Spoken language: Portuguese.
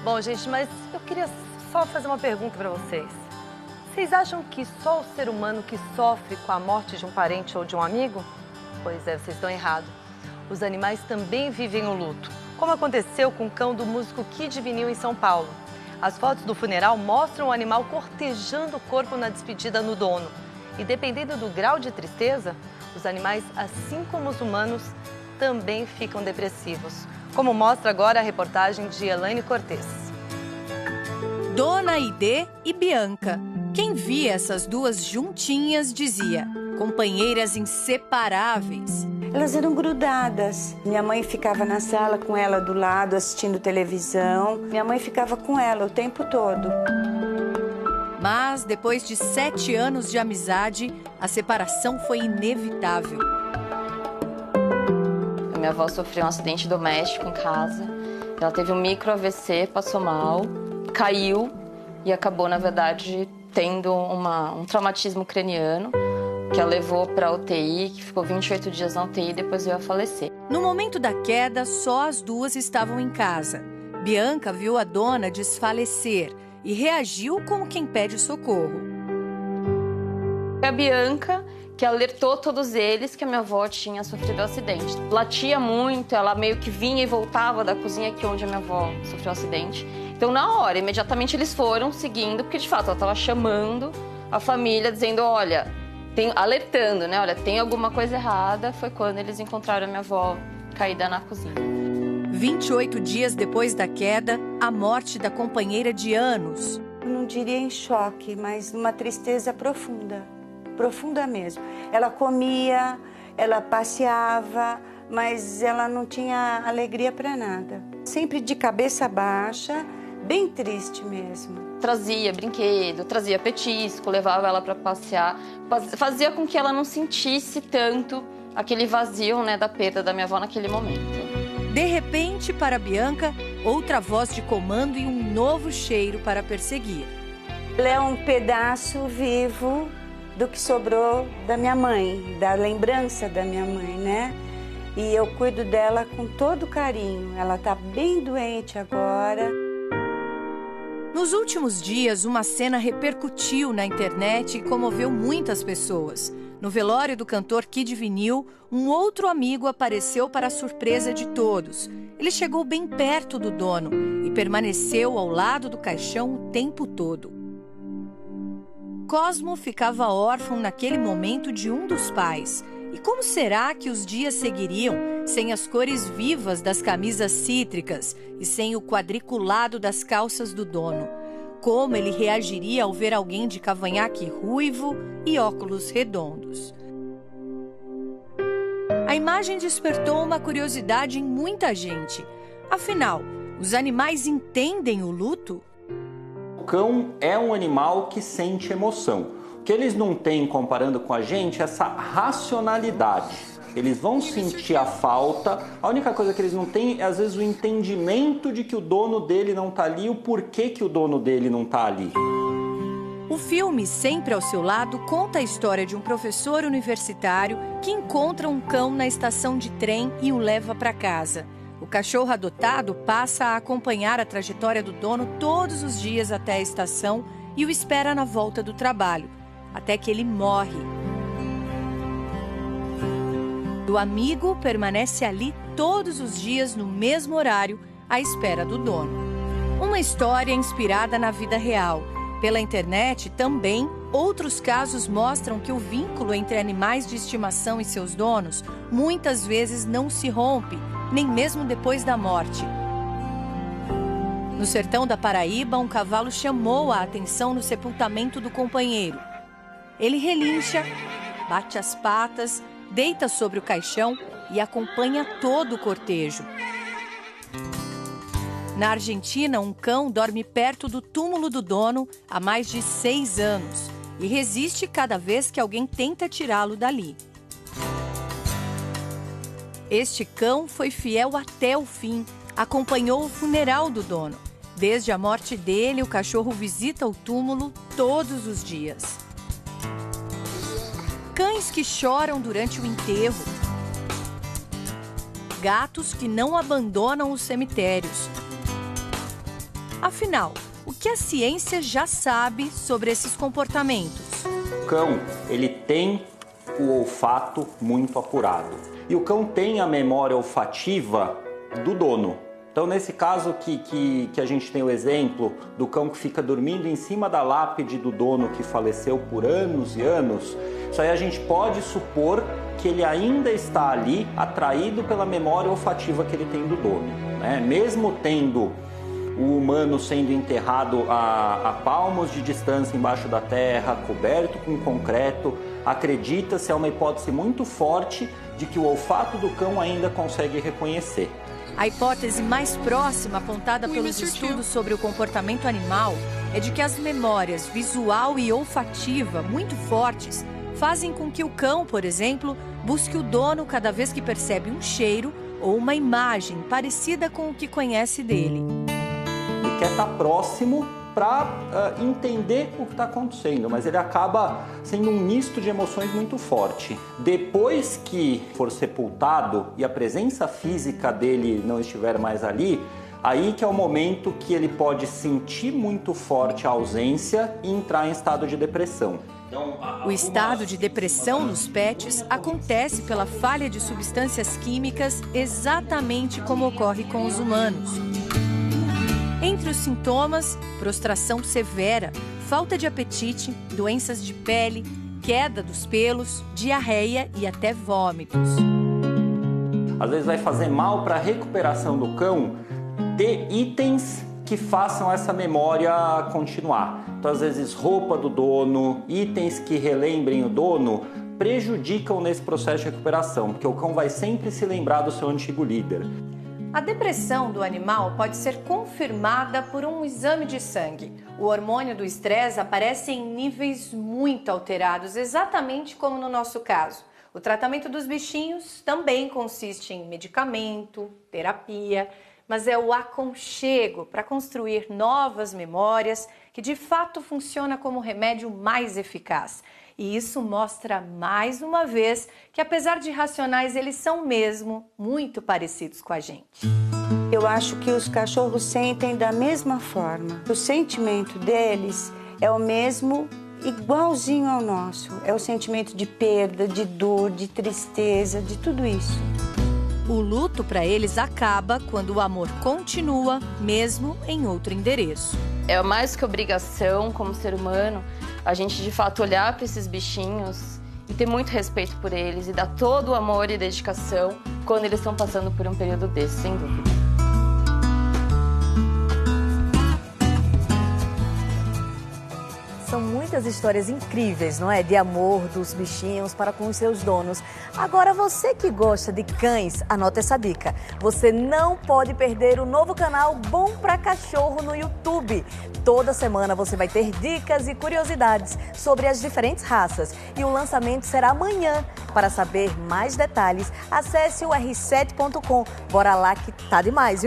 Bom, gente, mas eu queria só fazer uma pergunta para vocês. Vocês acham que só o ser humano que sofre com a morte de um parente ou de um amigo? Pois é, vocês estão errados. Os animais também vivem o luto, como aconteceu com o cão do músico Kid Vinil em São Paulo. As fotos do funeral mostram o animal cortejando o corpo na despedida no dono. E dependendo do grau de tristeza, os animais, assim como os humanos, também ficam depressivos. Como mostra agora a reportagem de Elaine Cortez. Dona Aide e Bianca. Quem via essas duas juntinhas dizia: companheiras inseparáveis. Elas eram grudadas. Minha mãe ficava na sala com ela do lado, assistindo televisão. Minha mãe ficava com ela o tempo todo. Mas, depois de 7 anos de amizade, a separação foi inevitável. Minha avó sofreu um acidente doméstico em casa. Ela teve um micro AVC, passou mal, caiu e acabou, na verdade, tendo um traumatismo craniano, que a levou para a UTI, que ficou 28 dias na UTI e depois veio a falecer. No momento da queda, só as duas estavam em casa. Bianca viu a dona desfalecer e reagiu como quem pede socorro. A Bianca, que alertou todos eles que a minha avó tinha sofrido um acidente. Latia muito, ela meio que vinha e voltava da cozinha aqui onde a minha avó sofreu um acidente. Então, na hora, imediatamente eles foram seguindo, porque de fato ela estava chamando a família, dizendo, olha, alertando, né? Olha, tem alguma coisa errada. Foi quando eles encontraram a minha avó caída na cozinha. 28 dias depois da queda, a morte da companheira de anos. Eu não diria em choque, mas uma tristeza profunda. Profunda mesmo. Ela comia, ela passeava, mas ela não tinha alegria para nada. Sempre de cabeça baixa, bem triste mesmo. Trazia brinquedo, trazia petisco, levava ela para passear, fazia com que ela não sentisse tanto aquele vazio, né, da perda da minha avó naquele momento. De repente, para Bianca, outra voz de comando e um novo cheiro para perseguir. Ela é um pedaço vivo do que sobrou da minha mãe, da lembrança da minha mãe, né? E eu cuido dela com todo carinho. Ela tá bem doente agora. Nos últimos dias, uma cena repercutiu na internet e comoveu muitas pessoas. No velório do cantor Kid Vinil, um outro amigo apareceu para a surpresa de todos. Ele chegou bem perto do dono e permaneceu ao lado do caixão o tempo todo. Cosmo ficava órfão naquele momento de um dos pais. E como será que os dias seguiriam sem as cores vivas das camisas cítricas e sem o quadriculado das calças do dono? Como ele reagiria ao ver alguém de cavanhaque ruivo e óculos redondos? A imagem despertou uma curiosidade em muita gente. Afinal, os animais entendem o luto? O cão é um animal que sente emoção. O que eles não têm, comparando com a gente, é essa racionalidade. Eles vão sentir a falta, a única coisa que eles não têm é, às vezes, o entendimento de que o dono dele não está ali, o porquê que o dono dele não está ali. O filme Sempre ao Seu Lado conta a história de um professor universitário que encontra um cão na estação de trem e o leva para casa. O cachorro adotado passa a acompanhar a trajetória do dono todos os dias até a estação e o espera na volta do trabalho, até que ele morre. O amigo permanece ali todos os dias no mesmo horário, à espera do dono. Uma história inspirada na vida real. Pela internet, também, outros casos mostram que o vínculo entre animais de estimação e seus donos muitas vezes não se rompe, nem mesmo depois da morte. No sertão da Paraíba, um cavalo chamou a atenção no sepultamento do companheiro. Ele relincha, bate as patas, deita sobre o caixão e acompanha todo o cortejo. Na Argentina, um cão dorme perto do túmulo do dono há mais de 6 anos e resiste cada vez que alguém tenta tirá-lo dali. Este cão foi fiel até o fim, acompanhou o funeral do dono. Desde a morte dele, o cachorro visita o túmulo todos os dias. Cães que choram durante o enterro. Gatos que não abandonam os cemitérios. Afinal, o que a ciência já sabe sobre esses comportamentos? O cão, ele tem o olfato muito apurado. E o cão tem a memória olfativa do dono. Então, nesse caso que a gente tem o exemplo do cão que fica dormindo em cima da lápide do dono que faleceu por anos e anos, isso aí a gente pode supor que ele ainda está ali atraído pela memória olfativa que ele tem do dono, né? Mesmo tendo o humano sendo enterrado a palmos de distância embaixo da terra, coberto com concreto, acredita-se, é uma hipótese muito forte de que o olfato do cão ainda consegue reconhecer. A hipótese mais próxima apontada pelos estudos sobre o comportamento animal é de que as memórias visual e olfativa muito fortes fazem com que o cão, por exemplo, busque o dono cada vez que percebe um cheiro ou uma imagem parecida com o que conhece dele. Ele quer estar próximo para entender o que está acontecendo, mas ele acaba sendo um misto de emoções muito forte. Depois que for sepultado e a presença física dele não estiver mais ali, aí que é o momento que ele pode sentir muito forte a ausência e entrar em estado de depressão. O estado de depressão nos pets acontece pela falha de substâncias químicas exatamente como ocorre com os humanos. Entre os sintomas, prostração severa, falta de apetite, doenças de pele, queda dos pelos, diarreia e até vômitos. Às vezes vai fazer mal para a recuperação do cão ter itens que façam essa memória continuar. Então, às vezes, roupa do dono, itens que relembrem o dono, prejudicam nesse processo de recuperação, porque o cão vai sempre se lembrar do seu antigo líder. A depressão do animal pode ser confirmada por um exame de sangue. O hormônio do estresse aparece em níveis muito alterados, exatamente como no nosso caso. O tratamento dos bichinhos também consiste em medicamento, terapia, mas é o aconchego para construir novas memórias que de fato funciona como o remédio mais eficaz. E isso mostra mais uma vez que, apesar de irracionais, eles são mesmo muito parecidos com a gente. Eu acho que os cachorros sentem da mesma forma. O sentimento deles é o mesmo, igualzinho ao nosso. É o sentimento de perda, de dor, de tristeza, de tudo isso. O luto para eles acaba quando o amor continua, mesmo em outro endereço. É mais que obrigação, como ser humano, a gente de fato olhar para esses bichinhos e ter muito respeito por eles e dar todo o amor e dedicação quando eles estão passando por um período desse, sem dúvida. São muitas histórias incríveis, não é? De amor dos bichinhos para com os seus donos. Agora, você que gosta de cães, anota essa dica. Você não pode perder o novo canal Bom Pra Cachorro no YouTube. Toda semana você vai ter dicas e curiosidades sobre as diferentes raças. E o lançamento será amanhã. Para saber mais detalhes, acesse o r7.com. Bora lá que tá demais, viu?